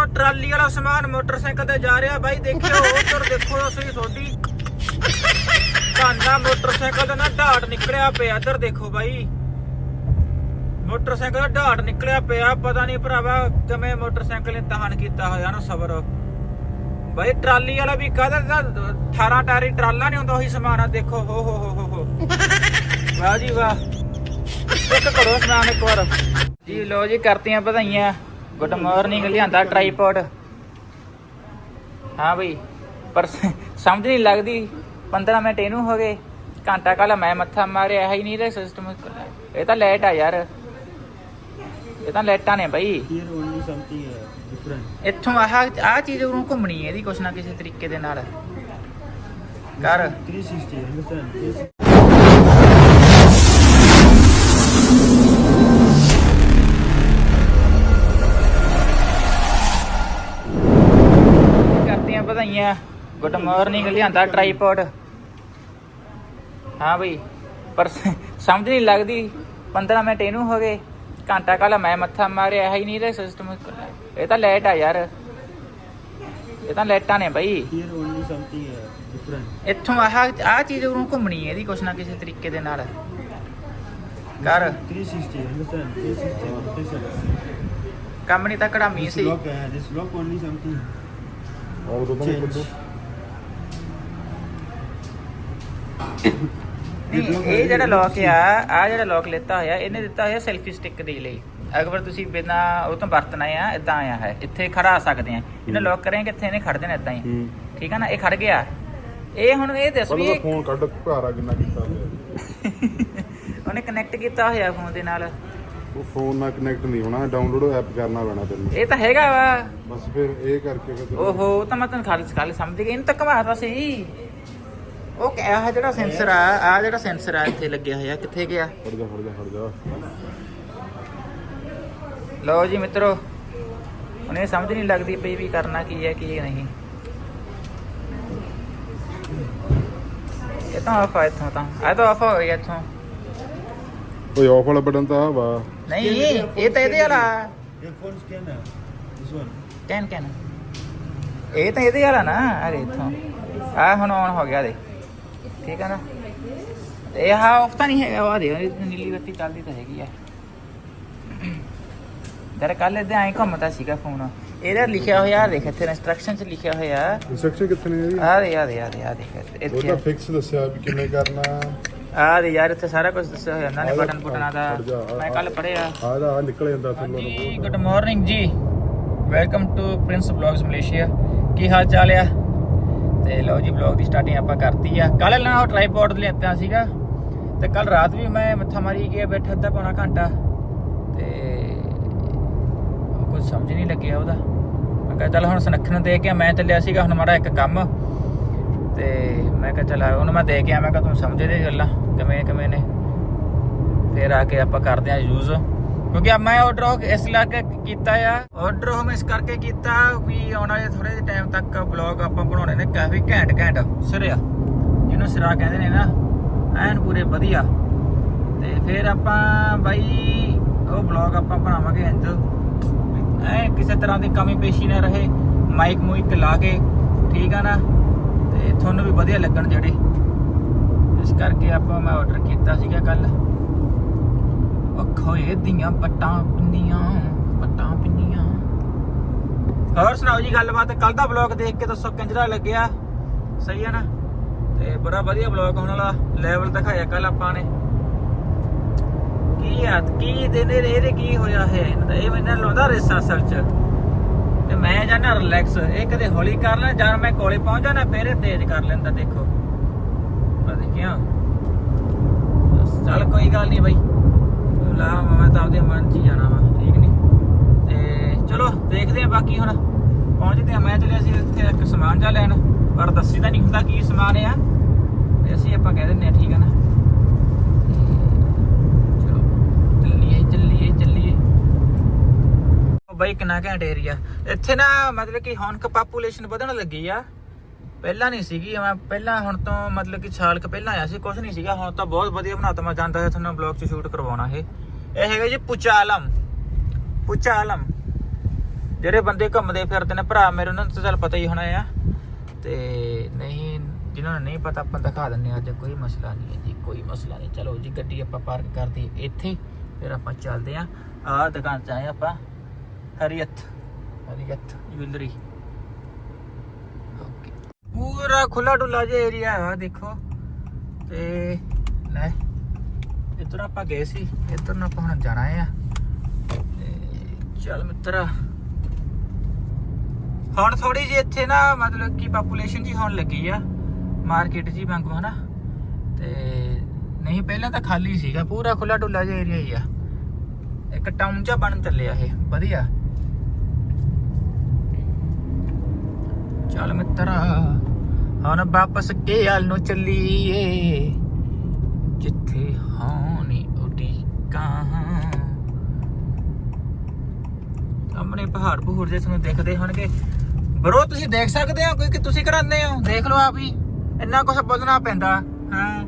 Trolley वाला समान motorcycle ते जा रहा भाई। देखियो उधर देखो असली थोड़ी भाना मोटरसाइकिल ना ढाट निकलिया पे। इधर देखो भाई मोटरसाइकिल का ढाट निकलिया पिया। पता नहीं भरावा किवें मोटरसाइकिल ने दहन किया होया ना सबर भाई। ट्राली वाला भी कहदा 18 टायरी ट्राला नहीं होंदा, वही समान आ। देखो हो वाह जी वाह। चेक करो समान एक बार जी। लो जी करतियां बधाइयां। Good morning. लियांदा ट्राईपॉड। हाँ भाई पर समझ नहीं लगती। 15 मिनट इनू हो गए, घंटा कल मैं मत्था मारिया ही नहीं। सिस्टम ये तो लाइट आ यार, ये तो लाइटा ने भाई। इत्थों आह चीज उरों घूमनी है कुछ ना किसी तरीके दे नाल कर। करतियां बधाइयां। Good morning. लियांदा ट्राईपॉड। हाँ भाई पर समझ नहीं लगती। 15 मिनट इनू हो गए, घंटा कल मैं मत्था मारिया ही नहीं। सिस्टम ये तो लाइट आ यार, ये तो लाइटा ने भाई। इत्थों आह चीज उरों घूमनी है कुछ ना किसी तरीके दे नाल कर। कम नहीं तकड़ा मी सी। ਇਹ ਜਿਹੜਾ ਲੌਕ ਆ ਜਿਹੜਾ ਲੌਕ ਲਿੱਤਾ ਹੋਇਆ ਇਹਨੇ ਦਿੱਤਾ ਹੋਇਆ ਸੈਲਫੀ ਸਟਿਕ ਦੇ ਲਈ। ਅਗਰ ਤੁਸੀਂ ਬਿਨਾਂ ਉਹ ਤੋਂ ਵਰਤਣਾ ਆ ਇਦਾਂ ਆਇਆ ਹੈ ਇੱਥੇ ਖੜਾ ਆ ਸਕਦੇ ਆ। ਇਹਨੇ ਲੌਕ ਕਰੇ ਕਿੱਥੇ ਇਹਨੇ ਖੜ ਦੇਣਾ ਇਦਾਂ ਹੀ। ਠੀਕ ਆ ਨਾ, ਇਹ ਖੜ ਗਿਆ। ਇਹ ਹੁਣ ਇਹ ਦੱਸ ਵੀ ਫੋਨ ਕੱਢ ਭਾਰਾ ਕਿੰਨਾ ਕੀਤਾ ਉਹਨੇ ਕਨੈਕਟ ਕੀਤਾ ਹੋਇਆ ਫੋਨ ਦੇ ਨਾਲ। ਉਹ ਫੋਨ ਨਾਲ ਕਨੈਕਟ ਨਹੀਂ ਹੋਣਾ, ਡਾਊਨਲੋਡ ਐਪ ਕਰਨਾ ਪੈਣਾ ਤੈਨੂੰ। ਇਹ ਤਾਂ ਹੈਗਾ ਵਾ ਬਸ ਫਿਰ ਇਹ ਕਰਕੇ ਫਿਰ ਓਹੋ ਤਾਂ ਮੈਂ ਤੈਨੂੰ ਕੱਲ ਸਮਝ ਗਿਆ। ਇਹਨੂੰ ਤਾਂ ਘਮਾਤਾ ਸੀ ਉਹ ਕਿਹਾ ਜਿਹੜਾ ਸੈਂਸਰ ਆ ਜਿਹੜਾ ਸੈਂਸਰ ਆ ਇੱਥੇ ਲੱਗਿਆ ਹੋਇਆ ਕਿੱਥੇ ਗਿਆ। ਫੜ ਜਾ ਲਓ ਜੀ ਮਿੱਤਰੋ, ਹੁਣ ਇਹ ਸਮਝ ਨਹੀਂ ਲੱਗਦੀ ਪਈ ਵੀ ਕਰਨਾ ਕੀ ਹੈ ਕੀ ਨਹੀਂ। ਇਹ ਤਾਂ ਆਫ ਆ ਇੱਥੋਂ, ਤਾਂ ਇਹ ਤਾਂ ਆਫ ਹੋ ਗਿਆ ਇੱਥੋਂ। ਓਏ ਆਫ ਵਾਲਾ ਬਟਨ ਤਾਂ ਆ ਵਾ। ਨਹੀਂ ਇਹ ਤਾਂ ਇਹਦੇ ਵਾਲਾ ਕੈਨ ਇਹ ਤਾਂ ਇਹਦੇ ਵਾਲਾ ਨਾ। ਅਰੇ ਇੱਥੋਂ ਆ ਹੁਣ ਆਨ ਹੋ ਗਿਆ ਦੇ। ਠੀਕ ਹੈ ਨਾ, ਇਹ ਆਫ ਤਾਂ ਨਹੀਂ ਹੈਗਾ। ਉਹ ਦੇ ਨੀਲੀ ਬੱਤੀ ਚੱਲਦੀ ਤਾਂ ਹੈਗੀ ਆ। ਜਦ ਕੱਲ ਇਹਦੇ ਐਂ ਘੁੰਮਦਾ ਸੀਗਾ ਫੋਨ। ਇਹਦਾ ਲਿਖਿਆ ਹੋਇਆ ਦੇਖ ਇੱਥੇ ਇੰਸਟਰਕਸ਼ਨ 'ਚ ਲਿਖਿਆ ਹੋਇਆ। ਇੰਸਟਰਕਸ਼ਨ ਕਿੱਥੇ ਨੇ ਇਹਦੀ? ਆ ਦੇਖ ਉਹ ਤਾਂ ਫਿਕਸ ਦੱਸਿਆ ਵੀ ਕਿਵੇਂ ਕਰਨਾ। ਆ ਦੇ ਯਾਰ ਇੱਥੇ ਸਾਰਾ ਕੁਝ ਦੱਸਿਆ ਹੋਇਆ ਇਹਨਾਂ ਨੇ ਬਟਨ ਬੁਟਨਾਂ ਦਾ। ਮੈਂ ਕੱਲ ਪੜ੍ਹਿਆ। ਆ ਨਿਕਲ ਜਾਂਦਾ ਤੁਹਾਨੂੰ। ਜੀ ਗੁੱਡ ਮਾਰਨਿੰਗ ਜੀ, welcome to Prince vlogs Malaysia. ਕੀ ਹਾਲ ਚਾਲ ਆ? ਤੇ ਲਓ ਜੀ ਵਲੌਗ ਦੀ ਸਟਾਰਟਿੰਗ ਆਪਾਂ ਕਰਤੀ ਆ। ਕੱਲ ਨਾ ਉਹ ਟਰਾਈਪੋਡ ਲਿਆਤਾ ਸੀਗਾ ਤੇ ਕੱਲ ਰਾਤ ਵੀ ਮੈਂ ਮੱਥਾ ਮਾਰੀ ਗਿਆ ਬੈਠਾ ਅੱਧਾ ਪੌਣਾ ਘੰਟਾ ਤੇ ਕੁਝ ਸਮਝ ਨਹੀਂ ਲੱਗਿਆ ਉਹਦਾ। ਮੈਂ ਕਿਹਾ ਚੱਲ ਹੁਣ ਸੁਨੱਖਣ ਦੇ ਕੇ ਮੈਂ ਚੱਲਿਆ ਸੀਗਾ ਹੁਣ ਮਾੜਾ ਇੱਕ ਕੰਮ ਤੇ ਮੈਂ ਕਿਹਾ ਚੱਲ ਉਹਨੂੰ ਮੈਂ ਦੇ ਕੇ ਆ। ਮੈਂ ਕਿਹਾ ਤੂੰ ਸਮਝਦੇ ਗੱਲਾਂ ਕਿਵੇਂ ਨੇ। ਫਿਰ ਆ ਕੇ ਆਪਾਂ ਕਰਦੇ ਆ ਯੂਜ਼, ਕਿਉਂਕਿ ਮੈਂ ਆਰਡਰ ਇਸ ਕਰਕੇ ਕੀਤਾ ਆ। ਆਰਡਰ ਹਮ ਇਸ ਕਰਕੇ ਕੀਤਾ ਵੀ ਆਉਣ ਵਾਲੇ ਥੋੜੇ ਜਿਹੇ ਟਾਈਮ ਤੱਕ ਬਲੌਗ ਆਪਾਂ ਬਣਾਉਣੇ ਨੇ ਕਾਫੀ ਘੈਂਟ ਸਿਰਿਆ, ਜਿਹਨੂੰ ਸਿਰਾ ਕਹਿੰਦੇ ਨੇ ਨਾ, ਐਨ ਪੂਰੇ ਵਧੀਆ। ਤੇ ਫਿਰ ਆਪਾਂ ਬਾਈ ਉਹ ਬਲੌਗ ਆਪਾਂ ਬਣਾਵਾਂਗੇ ਇੰਜ ਐ ਕਿਸੇ ਤਰ੍ਹਾਂ ਦੀ ਕਮੀ ਪੇਸ਼ੀ ਨਾ ਰਹੇ, ਮਾਈਕ ਮੂਇਕ ਲਾ ਕੇ। ਠੀਕ ਆ ਨਾ, ਤੇ ਤੁਹਾਨੂੰ ਵੀ ਵਧੀਆ ਲੱਗਣ ਜਿਹੜੇ। ਇਸ ਕਰਕੇ ਆਪਾਂ ਮੈਂ ਆਰਡਰ ਕੀਤਾ ਸੀਗਾ ਕੱਲ। ਖੋਏ ਦੀਆਂ ਪੱਟਾਂ ਪਿੰਨੀਆਂ। ਹੋਰ ਸੁਣਾਓ ਜੀ ਗੱਲਬਾਤ। ਕੱਲ ਦਾ ਬਲੌਗ ਦੇਖ ਕੇ ਦੱਸੋ ਕਿੰਜਰਾ ਲੱਗਿਆ? ਸਹੀ ਹੈ ਨਾ? ਤੇ ਬੜਾ ਵਧੀਆ ਬਲੌਗ ਹੋਣ ਵਾਲਾ। ਲੈਵਲ ਦਿਖਾਇਆ ਕੱਲ ਆਪਾਂ ਨੇ। ਕੀ ਦਿਨ ਇਹਦੇ ਕੀ ਹੋਇਆ ਹੈ ਇਹਨਾਂ ਦਾ। ਇਹ ਮੈਨੂੰ ਲਾਉਂਦਾ ਰੇਸਾਂ ਅਸਲ ਚ ਤੇ ਮੈਂ ਜਾਣਾ ਰਿਲੈਕਸ। ਇਹ ਕਦੇ ਹੌਲੀ ਕਰ ਲੈਣਾ ਜਾਂ ਮੈਂ ਕੋਲੇ ਪਹੁੰਚ ਜਾਣਾ ਫਿਰ ਤੇਜ਼ ਕਰ ਲੈਂਦਾ। ਦੇਖੋ ਦੇਖਿਆ। ਚੱਲ ਕੋਈ ਗੱਲ ਨਹੀਂ ਬਾਈ, ਲਾ ਮੈਂ ਤਾਂ ਆਪਦੇ ਮਨ 'ਚ ਹੀ ਜਾਣਾ ਵਾ। ਠੀਕ ਨੀ? ਤੇ ਚਲੋ ਦੇਖਦੇ ਆ ਬਾਕੀ। ਹੁਣ ਪਹੁੰਚਦੇ ਆ। ਮੈਂ ਚੱਲਿਆ ਸੀ ਇੱਥੇ ਇੱਕ ਸਮਾਨ ਜਾ ਲੈਣ, ਪਰ ਦੱਸੀ ਤਾਂ ਨਹੀਂ ਹੁੰਦਾ ਕੀ ਸਮਾਨ ਆ ਤੇ ਅਸੀਂ ਆਪਾਂ ਕਹਿ ਦਿੰਦੇ ਆ। ਠੀਕ ਆ ਨਾ? ਚਲੋ ਚੱਲੀਏ ਬਾਈ। ਕਿੰਨਾ ਘੈਂਟ ਏਰੀਆ ਇੱਥੇ ਨਾ, ਮਤਲਬ ਕਿ ਹੁਣ ਪਾਪੂਲੇਸ਼ਨ ਵਧਣ ਲੱਗੀ ਆ। ਪਹਿਲਾਂ ਨਹੀਂ ਸੀਗੀ। ਮੈਂ ਪਹਿਲਾਂ ਹੁਣ ਤੋਂ ਮਤਲਬ ਕਿ ਸਾਲ ਕੁ ਪਹਿਲਾਂ ਆਇਆ ਸੀ, ਕੁਛ ਨਹੀਂ ਸੀਗਾ। ਹੁਣ ਤਾਂ ਬਹੁਤ ਵਧੀਆ ਬਣਾਤਾ। ਮੈਂ ਜਾਂਦਾ ਹੈ ਤੁਹਾਨੂੰ ਬਲੌਗ 'ਚ ਸ਼ੂਟ ਕਰਵਾਉਣਾ। ਇਹ ਹੈਗਾ ਜੀ ਪੁਚਾਲਮ। ਜਿਹੜੇ ਬੰਦੇ ਘੁੰਮਦੇ ਫਿਰਦੇ ਨੇ ਭਰਾ ਮੇਰੇ, ਉਹਨਾਂ ਨੂੰ ਤਾਂ ਚੱਲ ਪਤਾ ਹੀ ਹੋਣਾ ਆ, ਤੇ ਨਹੀਂ ਜਿਨ੍ਹਾਂ ਨੂੰ ਨਹੀਂ ਪਤਾ ਆਪਾਂ ਦਿਖਾ ਦਿੰਦੇ ਹਾਂ ਅੱਜ। ਕੋਈ ਮਸਲਾ ਨਹੀਂ ਹੈ ਜੀ, ਕੋਈ ਮਸਲਾ ਨਹੀਂ। ਚਲੋ ਜੀ ਗੱਡੀ ਆਪਾਂ ਪਾਰਕ ਕਰਦੀ ਇੱਥੇ, ਫਿਰ ਆਪਾਂ ਚੱਲਦੇ ਹਾਂ। ਆਹ ਦੁਕਾਨ 'ਚ ਆਏ ਆਪਾਂ, ਹਰੀਅਤ ਜੁਐਲਰੀ। ਓਕੇ, ਪੂਰਾ ਖੁੱਲਾ ਡੁੱਲਾ ਜਿਹਾ ਏਰੀਆ ਹੈ ਦੇਖੋ। ਤੇ ਲੈ ਇੱਧਰ ਆਪਾਂ ਗਏ ਸੀ, ਇੱਧਰ ਨੂੰ ਆਪਾਂ ਹੁਣ ਜਾਣਾ ਆ। ਤੇ ਚੱਲ ਮਿੱਤਰਾ, ਹੁਣ ਥੋੜੀ ਜਿਹੀ ਇੱਥੇ ਨਾ ਮਤਲਬ ਕਿ ਪਾਪੂਲੇਸ਼ਨ ਜੀ ਹੋਣ ਲੱਗੀ ਆ, ਮਾਰਕੀਟ ਜੀ ਵਾਂਗੂ ਹਨਾ। ਤੇ ਨਹੀਂ ਪਹਿਲਾਂ ਤਾਂ ਖਾਲੀ ਸੀਗਾ, ਪੂਰਾ ਖੁੱਲਾ ਡੁੱਲਾ ਜਿਹਾ ਏਰੀਆ ਹੀ ਆ। ਇੱਕ ਟਾਊਨ ਜਿਹਾ ਬਣ ਚੱਲਿਆ ਇਹ ਵਧੀਆ। ਚੱਲ ਮਿੱਤਰਾ ਹੁਣ ਵਾਪਸ ਕੇਆਲ ਨੂੰ ਚੱਲੀਏ, ਜਿੱਥੇ ਹੋਣੀ ਉਡੀਕਾਂ। ਸਾਹਮਣੇ ਪਹਾੜ ਪਹੂੜ ਜੇ ਤੁਹਾਨੂੰ ਦਿਖਦੇ ਹੋਣਗੇ ਬਰੋ, ਤੁਸੀਂ ਦੇਖ ਸਕਦੇ ਹੋ ਕਿਉਂਕਿ ਤੁਸੀਂ ਕਰਾਉਂਦੇ ਹੋ, ਦੇਖ ਲਓ ਆਪ ਹੀ। ਇੰਨਾ ਕੁਛ ਬੋਲਣਾ ਪੈਂਦਾ। ਹਾਂ,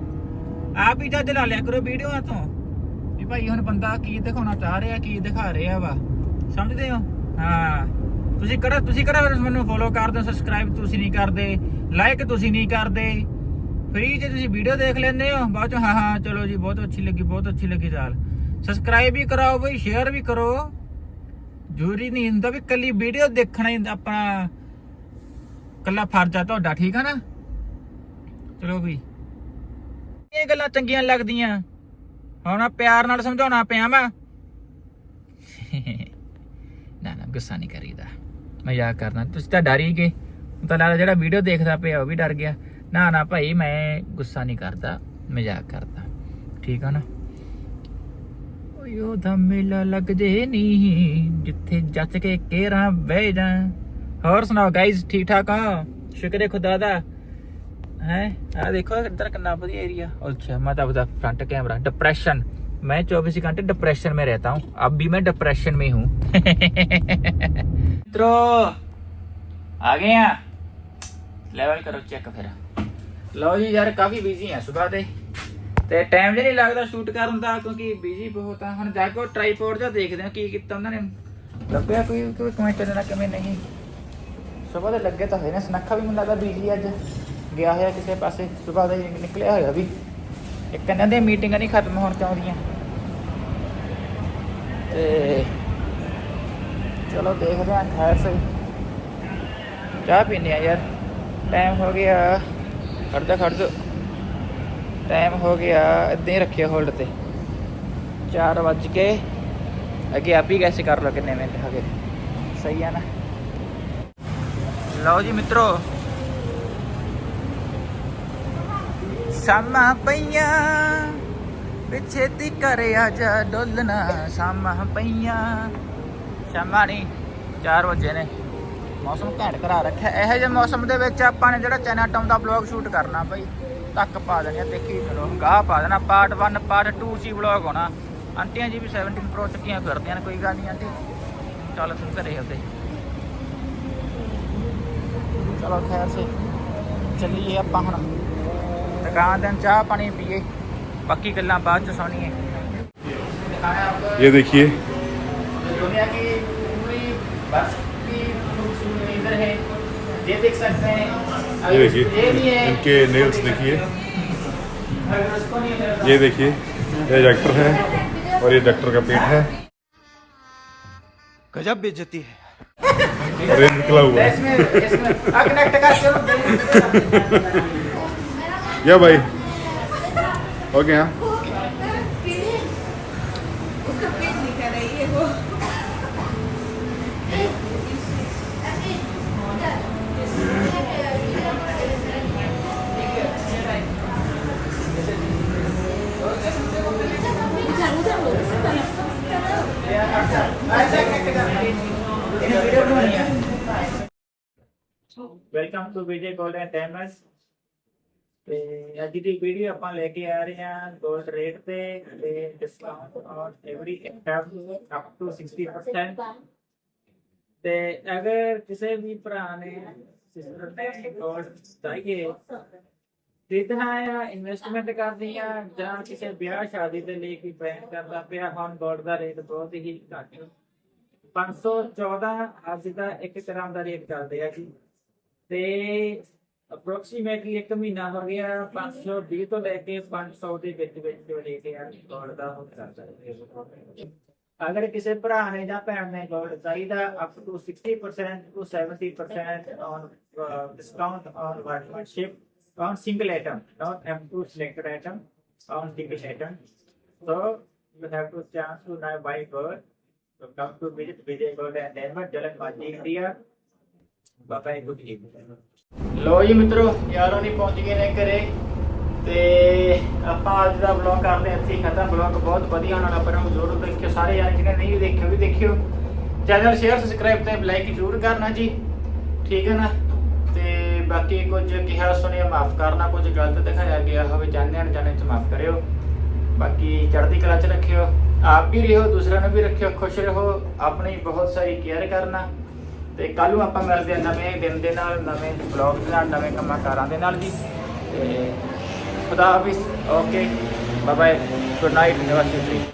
ਆਪ ਹੀ ਜੱਜ ਲਾ ਲਿਆ ਕਰੋ ਵੀਡੀਓ ਤੋਂ ਵੀ ਭਾਈ ਹੁਣ ਬੰਦਾ ਕੀ ਦਿਖਾਉਣਾ ਚਾਹ ਰਿਹਾ, ਕੀ ਦਿਖਾ ਰਿਹਾ ਵਾ, ਸਮਝਦੇ ਹੋ? ਹਾਂ, ਤੁਸੀਂ ਕਿਹੜਾ ਮੈਨੂੰ ਫੋਲੋ ਕਰਦੇ ਹੋ, ਸਬਸਕ੍ਰਾਈਬ ਤੁਸੀਂ ਨਹੀਂ ਕਰਦੇ, ਲਾਈਕ ਤੁਸੀਂ ਨਹੀਂ ਕਰਦੇ, ਫ੍ਰੀ 'ਚ ਤੁਸੀਂ ਵੀਡੀਓ ਦੇਖ ਲੈਂਦੇ ਹੋ, ਬਾਅਦ 'ਚ ਹਾਂ ਚਲੋ ਜੀ ਬਹੁਤ ਅੱਛੀ ਲੱਗੀ ਚਾਲ। ਸਬਸਕ੍ਰਾਈਬ ਵੀ ਕਰਾਓ ਬਈ, ਸ਼ੇਅਰ ਵੀ ਕਰੋ। ਜ਼ਰੂਰੀ ਨਹੀਂ ਹੁੰਦਾ ਵੀ ਕੱਲੀ ਵੀਡੀਓ ਦੇਖਣਾ ਹੀ ਆਪਣਾ ਕੱਲਾ ਫਰਜ਼ ਆ ਤੁਹਾਡਾ, ਠੀਕ ਆ ਨਾ? ਚਲੋ ਵੀ ਇਹ ਗੱਲਾਂ ਚੰਗੀਆਂ ਲੱਗਦੀਆਂ, ਹੁਣ ਪਿਆਰ ਨਾਲ ਸਮਝਾਉਣਾ ਪਿਆ ਵਾ। ਨਾ ਗੁੱਸਾ ਨਹੀਂ ਕਰੀਦਾ, ਮਜ਼ਾਕ ਕਰਨਾ। ਤੁਸੀਂ ਤਾਂ ਡਰ ਹੀ ਗਏ, ਤਾਂ ਲੱਗਦਾ ਜਿਹੜਾ ਵੀਡੀਓ ਦੇਖਦਾ ਪਿਆ ਉਹ ਵੀ ਡਰ ਗਿਆ। ਨਾ ਭਾਈ, ਮੈਂ ਗੁੱਸਾ ਨਹੀਂ ਕਰਦਾ, ਮਜ਼ਾਕ ਕਰਦਾ, ਠੀਕ ਆ ਨਾ? ਉਹਦਾ ਮੇਲਾ ਲੱਗ ਜੇ ਨਹੀਂ ਜਿੱਥੇ ਜੱਚ ਕੇ ਕੇਰਾਂ ਬਹਿ ਜਾ। ਹੋਰ ਸੁਣਾਓ ਗਾਈਜ਼, ਠੀਕ ਠਾਕ ਆ? ਸ਼ੁਕਰ ਹੈ ਖੁਦਾ ਦਾ। है देखो इधर कितना बढ़िया एरिया। अच्छा मैं तो बता फ्रंट कैमरा डिप्रेशन, मैं 24 घंटे डिप्रेशन में रहता हूँ, अब भी मैं डिप्रेशन में हूँ। मित्रों आ गए हैं, लेवल करो चेक फिर। लो जी यार काफ़ी बिजी हैं सुबह से, ਤੇ ਟਾਈਮ ਜੇ ਨਹੀਂ ਲੱਗਦਾ ਸ਼ੂਟ ਕਰਨ ਦਾ ਕਿਉਂਕਿ ਬਿਜੀ ਬਹੁਤ ਆ। ਹੁਣ ਜਾ ਕੇ ਟ੍ਰਾਈਪੋਡ ਜਿਹਾ ਦੇਖਦੇ ਹਾਂ ਕੀ ਕੀਤਾ ਉਹਨਾਂ ਨੇ, ਲੱਭਿਆ ਕੋਈ ਕਮੈਂਟ ਦੇਣਾ ਕਿਵੇਂ ਨਹੀਂ। ਸੁਬਹ ਦੇ ਲੱਗੇ ਤਾਂ ਹੋਏ ਨੇ, ਸਨੱਖਾ ਵੀ ਮੈਨੂੰ ਲੱਗਦਾ ਬਿਜੀ ਅੱਜ ਗਿਆ ਹੋਇਆ ਕਿਸੇ ਪਾਸੇ, ਸੁਬਹ ਦਾ ਨਿਕਲਿਆ ਹੋਇਆ ਵੀ। ਇੱਕ ਕਹਿੰਦੇ ਦੀਆਂ ਮੀਟਿੰਗਾਂ ਨਹੀਂ ਖਤਮ ਹੋਣ ਚਾਹੁੰਦੀਆਂ। ਤੇ ਚਲੋ ਦੇਖਦੇ ਹਾਂ, ਖੈਰ ਸਹੀ ਚਾਹ ਪੀਂਦੇ ਆ ਯਾਰ। ਟਾਈਮ ਹੋ ਗਿਆ, ਖੜ ਜਾ ਟਾਈਮ ਹੋ ਗਿਆ, ਇੱਦਾਂ ਹੀ ਰੱਖਿਆ ਹੋਲਡ ਤੇ। 4 ਵੱਜ ਕੇ ਅੱਗੇ ਆਪ ਹੀ ਗੈਸ ਕਰ ਲਓ ਕਿੰਨੇ ਮਿੰਟ ਹੋ ਗਏ, ਸਹੀ ਆ ਨਾ? ਲਓ ਜੀ ਮਿੱਤਰੋ, ਸ਼ਾਮਾਂ ਪਈਆਂ ਪਿੱਛੇ ਦੀ ਘਰ ਆ ਜਾ ਡੋਲਣਾ। ਸ਼ਾਮਾਂ ਪਈਆਂ, ਸ਼ਾਮਾਂ ਨਹੀਂ 4 ਵਜੇ ਨੇ। ਮੌਸਮ ਘੈਂਟ ਕਰਾ ਰੱਖਿਆ। ਇਹੋ ਜਿਹੇ ਮੌਸਮ ਦੇ ਵਿੱਚ ਆਪਾਂ ਨੇ ਜਿਹੜਾ ਚਾਈਨਾ ਟਾਊਨ ਦਾ ਵਲੌਗ ਸ਼ੂਟ ਕਰਨਾ ਭਾਈ, ਤੱਕ ਪਾ ਦੇਣੀ, ਦੇਖੀ ਚਲੋ ਗਾਹ ਪਾ ਦੇਣਾ। ਪਾਰਟ 1 ਪਾਰਟ 2 ਸੀ ਵਲੌਗ ਹੋਣਾ। ਆਂਟੀਆਂ ਜੀ ਵੀ 17 ਪ੍ਰੋ ਚੱਕੀਆਂ ਫਿਰਦੀਆਂ ਨੇ, ਕੋਈ ਗੱਲ ਨਹੀਂ ਆਂਟੀ, ਚੱਲ ਤੂੰ ਘਰੇ ਹੁੰਦੇ। ਚਲੋ ਖੈਰ ਸੇ ਚੱਲੀਏ ਆਪਾਂ ਹੁਣ ਦੁਕਾਨ ਦੇ, ਚਾਹ ਪਾਣੀ ਪੀਏ, बाकी गल्लां बाद च सुनिए। ये देखिए दुनिया की पूरी बस की खूबसूरती इधर है, ये देख सकते हैं। ये देखिए इनके नेल्स देखिए, ये देखिए ये डॉक्टर है और ये डॉक्टर का पेट है। गजब बेइज्जती है। और ये निकला हुआ है। इसमें कनेक्ट कर चलो या भाई ओके। हाँ उसका पेट दिखा रही है वो। Welcome to Vijay golden timers. ਤੇ ਅੱਜ ਦੀ ਵੀਡੀਓ ਆਪਾਂ ਲੈ ਕੇ ਆ ਰਹੇ ਹਾਂ ਗੋਲਡ ਰੇਟ ਤੇ ਡਿਸਕਾਊਂਟ ਔਰ ਐਵਰੀ ਅਪ ਟੂ 60%। ਤੇ ਅਗਰ ਕਿਸੇ ਵੀ ਭਰਾ ਨੇ ਸਿਸਟਰ ਨੇ ਗੋਲਡ ਚਾਹੀਏ ਖਰੀਦਣਾ ਹੈ, ਇਨਵੈਸਟਮੈਂਟ ਕਰਨੀ ਹੈ ਜਾਂ ਕਿਸੇ ਵਿਆਹ ਸ਼ਾਦੀ ਦੇ ਲਈ ਕੋਈ ਪਲਾਨ ਕਰਦਾ ਪਿਆ, ਹੁਣ ਗੋਲਡ ਦਾ ਰੇਟ ਬਹੁਤ ਹੀ ਘੱਟ 514 ਅੱਜ ਦਾ ਇੱਕ ਗ੍ਰਾਮ ਦਾ ਰੇਟ ਚੱਲਦੇ ਆ ਜੀ ਤੇ ਅਪਰੋਕਸੀਮੇਟਲੀ 1 ਮਹੀਨਾ ਹੋ ਗਿਆ 520 ਤੋਂ ਲੈ ਕੇ 500 ਦੇ ਵਿੱਚ ਜੋ ਰੇਟ ਆ ਗੋਲਡ ਦਾ ਹੋ ਸਕਦਾ ਹੈ। ਅਗਰ ਕਿਸੇ ਭਰਾ ਨੇ ਜਾਂ ਭੈਣ ਨੇ ਗੋਲਡ ਚਾਹੀਦਾ up to 60% to 70% on discount on workmanship on single item, not M2 selected item, on single item. So you have to chance to now buy gold. So come to visit Vijay Gold and Diamond, Jalan Maji, India. Bye bye, good evening. ਲੋ ਜੀ ਮਿੱਤਰੋ ਯਾਰੋਂ ਨਹੀਂ ਪਹੁੰਚ ਗਏ ਨੇ ਘਰੇ ਤੇ ਆਪਾਂ ਅੱਜ ਦਾ ਵਲੌਗ ਕਰਦੇ ਹਾਂ ਇੱਥੇ ਹੀ ਖਤਮ। ਵਲੌਗ ਬਹੁਤ ਵਧੀਆ ਹੋਣਾ, ਆਪਾਂ ਨੂੰ ਜ਼ਰੂਰ ਦੇਖਿਓ ਸਾਰੇ ਯਾਰ, ਜਿਹਨੇ ਨਹੀਂ ਵੀ ਦੇਖਿਓ ਵੀ ਦੇਖਿਓ। ਚੈਨਲ ਸ਼ੇਅਰ ਸਬਸਕ੍ਰਾਈਬ ਤੇ ਲਾਈਕ ਜ਼ਰੂਰ ਕਰਨਾ ਜੀ, ਠੀਕ ਹੈ ਨਾ। ਤੇ ਬਾਕੀ ਕੁਝ ਕਿਹਾ ਸੁਣਿਆ ਮਾਫ ਕਰਨਾ, ਕੁਝ ਗਲਤ ਦਿਖਾਇਆ ਗਿਆ ਹੋਵੇ ਜਾਣੇ ਅਣਜਾਣੇ ਚ ਮਾਫ ਕਰਿਓ। ਬਾਕੀ ਚੜ੍ਹਦੀ ਕਲਾ ਚ ਰੱਖਿਓ, ਆਪ ਵੀ ਰਹੋ ਦੂਸਰਿਆਂ ਨੂੰ ਵੀ ਰੱਖਿਓ, ਖੁਸ਼ ਰਹੋ, ਆਪਣੀ ਬਹੁਤ ਸਾਰੀ ਕੇਅਰ ਕਰਨਾ। ਤੇ ਕੱਲ ਨੂੰ ਆਪਾਂ ਮਿਲਦੇ ਹਾਂ ਨਵੇਂ ਦਿਨ ਦੇ ਨਾਲ, ਨਵੇਂ ਬਲੌਗ ਦੇ ਨਾਲ, ਨਵੇਂ ਕੰਮਾਂ ਕਾਰਾਂ ਦੇ ਨਾਲ ਜੀ। ਤੇ ਖੁਦਾ ਹਾਫਿਜ਼, okay, bye bye, good night, ਨਮਸਤੇ।